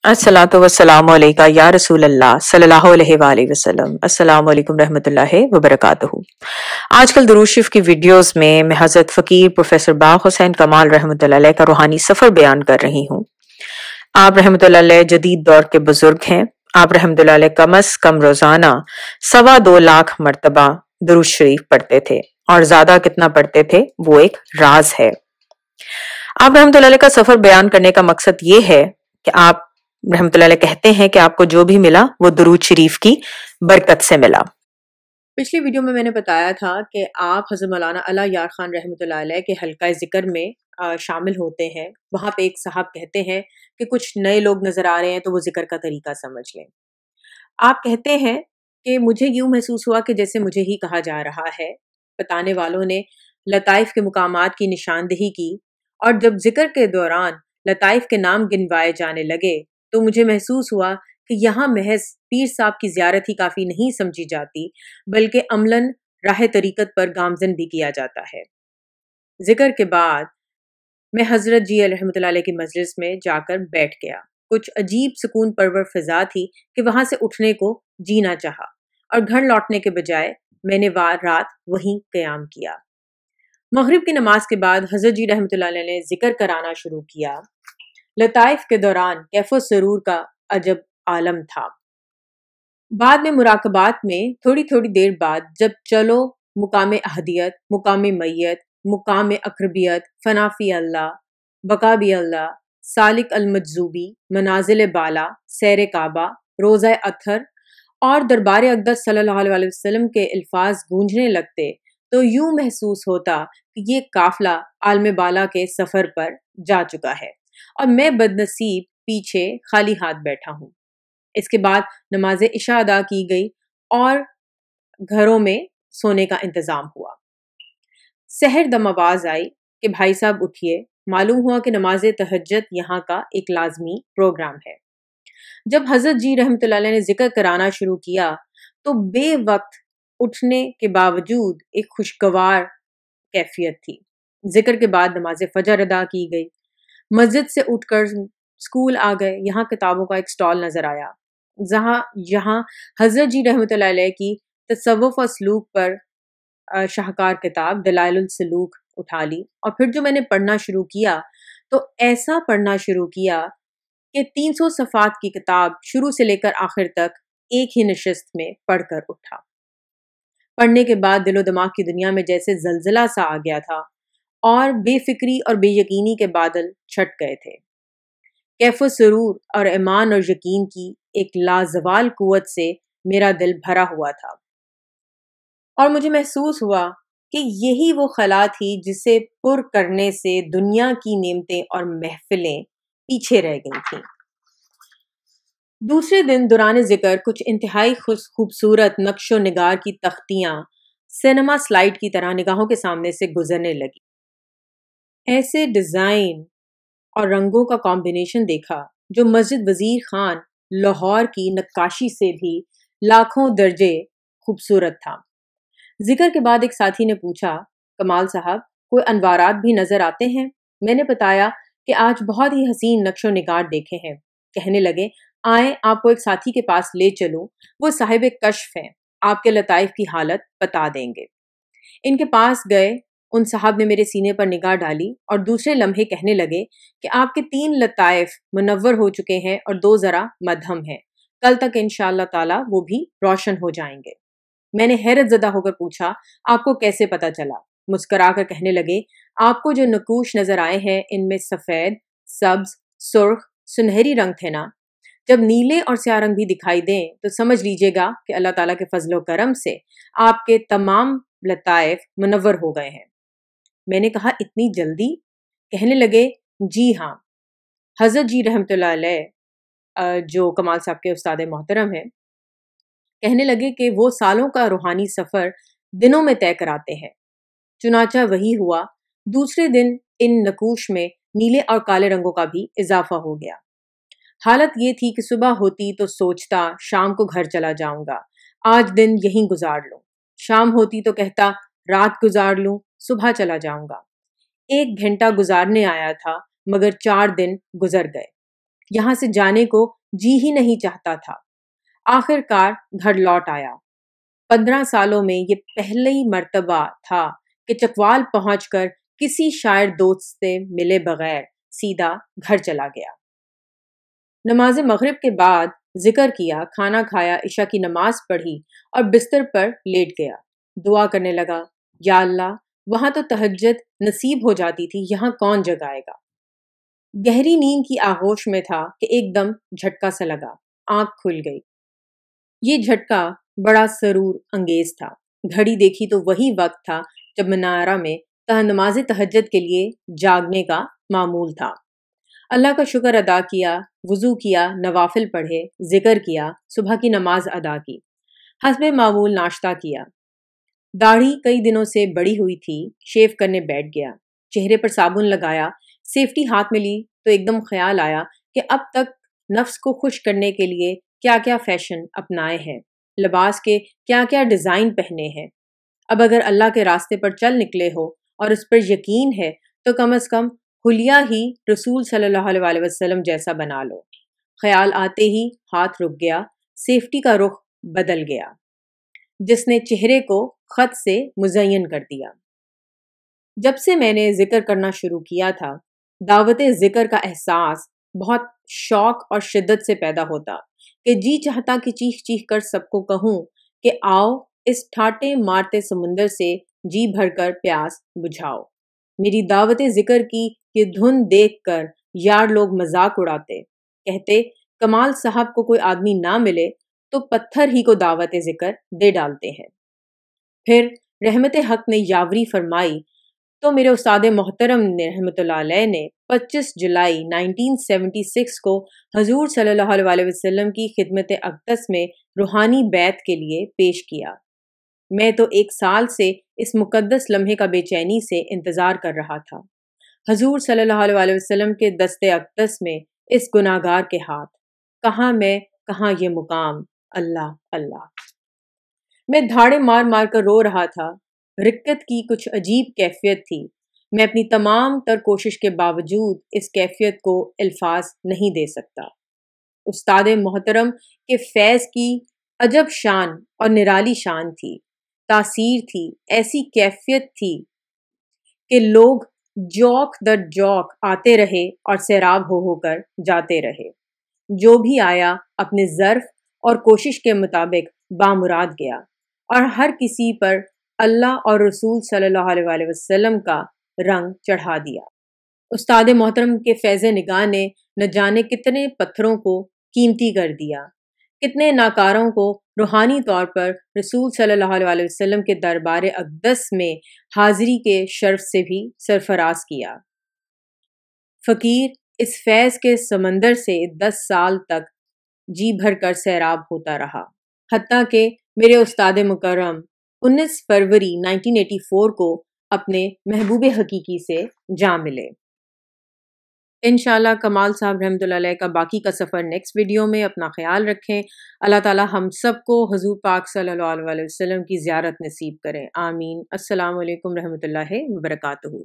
अस्सलातु वस्सलामु अलैका या रसूल अल्लाह सल्लल्लाहु अलैहि वसल्लम। अस्सलामु अलैकुम रहमतुल्लाहि व बरकातुहू। आजकल दुरूद शरीफ की वीडियोस में मैं हजरत फकीर प्रोफेसर बाग हुसैन कमाल रहमतुल्लाह अलैह का रूहानी सफर बयान कर रही हूँ। आप रहमतुल्लाह अलैह जदीद दौर के बुजुर्ग हैं। आप रहमतुल्लाह अलैह कम अज कम रोजाना 2.25 लाख मरतबा दुरूद शरीफ पढ़ते थे, और ज्यादा कितना पढ़ते थे वो एक राज है। आप रहमतुल्लाह अलैह का सफर बयान करने का मकसद ये है कि आप रहमतुल्लाह अलैह कहते हैं कि आपको जो भी मिला वो दुरूद शरीफ की बरकत से मिला। पिछली वीडियो में मैंने बताया था कि आप हज़रत मौलाना अला यार खान रहमतुल्लाह अलैह के हल्का ज़िक्र में शामिल होते हैं। वहाँ पे एक साहब कहते हैं कि कुछ नए लोग नज़र आ रहे हैं तो वो ज़िक्र का तरीका समझ लें। आप कहते हैं कि मुझे यूँ महसूस हुआ कि जैसे मुझे ही कहा जा रहा है। बताने वालों ने लताइफ के मुकामात की निशानदही की, और जब ज़िक्र के दौरान लताइफ के नाम गिनवाए जाने लगे तो मुझे महसूस हुआ कि यहाँ महज पीर साहब की ज़ियारत ही काफ़ी नहीं समझी जाती, बल्कि अमलन राह तरीक़त पर गामज़न भी किया जाता है। ज़िक्र के बाद मैं हज़रत जी रहमतुल्लाह अलैह की मजलिस में जाकर बैठ गया। कुछ अजीब सुकून परवर फ़िज़ा थी कि वहाँ से उठने को जी ना चाहा, और घर लौटने के बजाय मैंने रात वहीं क़याम किया। मग़रिब की नमाज के बाद हज़रत जी रहमतुल्लाह अलैह ने ज़िक्र कराना शुरू किया। लताइफ के दौरान कैफ़ो सरूर का अजब आलम था। बाद में मुराकबात में थोड़ी थोड़ी देर बाद जब चलो मुकाम अहदियत, मुकाम मैयत, मुकाम अक़रबियत, फ़नाफ़ी अल्लाह, बकाबी अल्लाह, सालिक अलमजूबी, मनाजिल बाला, सैर काबा, रोज़ा अत्थर और दरबार अक़दस सल्लल्लाहु अलैहि वसल्लम के अल्फाज गूंजने लगते तो यूं महसूस होता कि ये काफ़िला आलम बाला के सफ़र पर जा चुका है और मैं बदनसीब पीछे खाली हाथ बैठा हूँ। इसके बाद नमाज इशा अदा की गई और घरों में सोने का इंतज़ाम हुआ। सहर दम आवाज़ आई कि भाई साहब उठिए। मालूम हुआ कि नमाज तहज्जुद यहाँ का एक लाजमी प्रोग्राम है। जब हज़रत जी रहमतुल्लाह अलैह ने ज़िक्र कराना शुरू किया तो बेवक्त उठने के बावजूद एक खुशगवार कैफियत थी। ज़िक्र के बाद नमाज फ़जर अदा की गई। मस्जिद से उठकर स्कूल आ गए। यहाँ किताबों का एक स्टॉल नज़र आया, जहाँ हज़रत जी रहमतुल्लाह अलैह की तसव्वुफ़ और सलूक पर शाहकार किताब दलाइलुल सलूक उठा ली, और फिर जो मैंने पढ़ना शुरू किया तो ऐसा पढ़ना शुरू किया कि 300 सफ़ात की किताब शुरू से लेकर आखिर तक एक ही नशिस्त में पढ़कर उठा। पढ़ने के बाद दिलो दिमाग की दुनिया में जैसे ज़लज़ला सा आ गया था और बेफिक्री और बेयकीनी के बादल छट गए थे। कैफ़ो सुरूर और ईमान और यकीन की एक लाजवाल कुव्वत से मेरा दिल भरा हुआ था, और मुझे महसूस हुआ कि यही वो खला थी जिसे पुर करने से दुनिया की नेमतें और महफिलें पीछे रह गई थीं। दूसरे दिन दौरान ज़िक्र कुछ इंतहाई खूबसूरत नक्शो निगार की तख्तियाँ सिनेमा स्लाइड की तरह निगाहों के सामने से गुजरने लगी। ऐसे डिज़ाइन और रंगों का कॉम्बिनेशन देखा जो मस्जिद वज़ीर खान लाहौर की नक्काशी से भी लाखों दर्जे खूबसूरत था। ज़िक्र के बाद एक साथी ने पूछा, कमाल साहब कोई अनवारात भी नज़र आते हैं? मैंने बताया कि आज बहुत ही हसीन नक्शो निगार देखे हैं। कहने लगे, आए आपको एक साथी के पास ले चलूं, वो साहिब कश्फ हैं, आपके लताइफ की हालत बता देंगे। इनके पास गए। उन साहब ने मेरे सीने पर निगाह डाली और दूसरे लम्हे कहने लगे कि आपके 3 लताइफ मुनव्वर हो चुके हैं और 2 ज़रा मध्यम हैं। कल तक इंशाअल्लाह ताला वो भी रोशन हो जाएंगे। मैंने हैरत ज़दा होकर पूछा, आपको कैसे पता चला? मुस्कराकर कहने लगे, आपको जो नकूश नज़र आए हैं इनमें सफ़ेद, सब्ज, सुर्ख, सुनहरी रंग थे ना? जब नीले और स्याह रंग भी दिखाई दें तो समझ लीजिएगा कि अल्लाह ताला के फजलो करम से आपके तमाम लताइफ मुनव्वर हो गए हैं। मैंने कहा, इतनी जल्दी? कहने लगे, जी हाँ। हज़रत जी रहमतुल्लाह अलैह जो कमाल साहब के उस्ताद मोहतरम हैं, कहने लगे कि वो सालों का रूहानी सफ़र दिनों में तय कराते हैं। चुनाचा वही हुआ। दूसरे दिन इन नकूश में नीले और काले रंगों का भी इजाफा हो गया। हालत ये थी कि सुबह होती तो सोचता शाम को घर चला जाऊंगा, आज दिन यहीं गुजार लूं। शाम होती तो कहता रात गुजार लूं, सुबह चला जाऊंगा। 1 घंटा गुजारने आया था मगर 4 दिन गुजर गए। یہاں سے جانے کو جی ہی نہیں چاہتا تھا۔ آخر کار گھر لوٹ آیا۔ 15 سالوں میں یہ پہلی مرتبہ تھا کہ چکوال پہنچ کر کسی شاعر دوست سے ملے بغیر سیدھا گھر چلا گیا۔ نماز مغرب کے بعد ذکر کیا، کھانا کھایا، عشاء کی نماز پڑھی اور بستر پر لیٹ گیا۔ دعا کرنے لگا، یا اللہ، وہاں تو تہجد نصیب ہو جاتی تھی، یہاں کون جگائے گا۔ گہری نیند کی آغوش میں تھا کہ ایک دم جھٹکا سا لگا، آنکھ کھل گئی۔ یہ جھٹکا بڑا سرور انگیز تھا۔ گھڑی دیکھی تو وہی وقت تھا جب منارہ میں نماز تہجد کے لیے جاگنے کا معمول تھا۔ اللہ کا شکر ادا کیا، وضو کیا، نوافل پڑھے، ذکر کیا، صبح کی نماز ادا کی، حسب معمول ناشتہ کیا۔ داڑھی کئی دنوں سے بڑی ہوئی تھی، شیو کرنے بیٹھ گیا، چہرے پر صابن لگایا، سیفٹی ہاتھ میں لی تو ایک دم خیال آیا کہ اب تک نفس کو خوش کرنے کے لیے کیا کیا فیشن اپنائے ہیں، لباس کے کیا کیا ڈیزائن پہنے ہیں۔ اب اگر اللہ کے راستے پر چل نکلے ہو اور اس پر یقین ہے تو کم از کم حلیہ ہی رسول صلی اللہ علیہ وسلم جیسا بنا لو۔ خیال آتے ہی ہاتھ رک گیا، سیفٹی کا رخ بدل گیا، جس نے چہرے کو خط سے مزین کر دیا۔ جب سے میں نے ذکر کرنا شروع کیا تھا، دعوت ذکر کا احساس بہت شوق اور شدت سے پیدا ہوتا کہ جی چاہتا کہ چیخ چیخ کر سب کو کہوں کہ آؤ اس ٹھاٹے مارتے سمندر سے جی بھر کر پیاس بجھاؤ۔ میری دعوت ذکر کی یہ دھن دیکھ کر یار لوگ مذاق اڑاتے، کہتے کمال صاحب کو کوئی آدمی نہ ملے تو پتھر ہی کو دعوت ذکر دے ڈالتے ہیں۔ پھر رحمت حق نے یاوری فرمائی تو میرے استاد محترم نے رحمت اللہ علیہ نے 25 جولائی 1976 کو حضور صلی اللہ علیہ وسلم کی خدمت اقدس میں روحانی بیعت کے لیے پیش کیا۔ میں تو 1 سال سے اس مقدس لمحے کا بے چینی سے انتظار کر رہا تھا۔ حضور صلی اللہ علیہ وسلم کے دست اقدس میں اس گناہگار کے ہاتھ، کہاں میں، کہاں یہ مقام، اللہ اللہ۔ میں دھاڑے مار مار کر رو رہا تھا۔ رکت کی کچھ عجیب کیفیت تھی۔ میں اپنی تمام تر کوشش کے باوجود اس کیفیت کو الفاظ نہیں دے سکتا۔ استاد محترم کے فیض کی عجب شان اور نرالی شان تھی، تاثیر تھی، ایسی کیفیت تھی کہ لوگ جوک در جوک آتے رہے اور سیراب ہو کر جاتے رہے۔ جو بھی آیا اپنے ظرف اور کوشش کے مطابق بامراد گیا، اور ہر کسی پر اللہ اور رسول صلی اللہ علیہ وسلم کا رنگ چڑھا دیا۔ استاد محترم کے فیض نگاہ نے نہ جانے کتنے پتھروں کو قیمتی کر دیا، کتنے ناکاروں کو روحانی طور پر رسول صلی اللہ علیہ وسلم کے دربار اقدس میں حاضری کے شرف سے بھی سرفراز کیا۔ فقیر اس فیض کے سمندر سے 10 سال تک جی بھر کر سیراب ہوتا رہا، حتیٰ کہ میرے استاد مکرم 19 فروری 1984 کو اپنے محبوب حقیقی سے جا ملے۔ انشاءاللہ کمال صاحب رحمۃ اللہ علیہ کا باقی کا سفر نیکسٹ ویڈیو میں۔ اپنا خیال رکھیں۔ اللہ تعالی ہم سب کو حضور پاک صلی اللہ علیہ وسلم کی زیارت نصیب کریں، آمین۔ السلام علیکم رحمۃ اللہ وبرکاتہ۔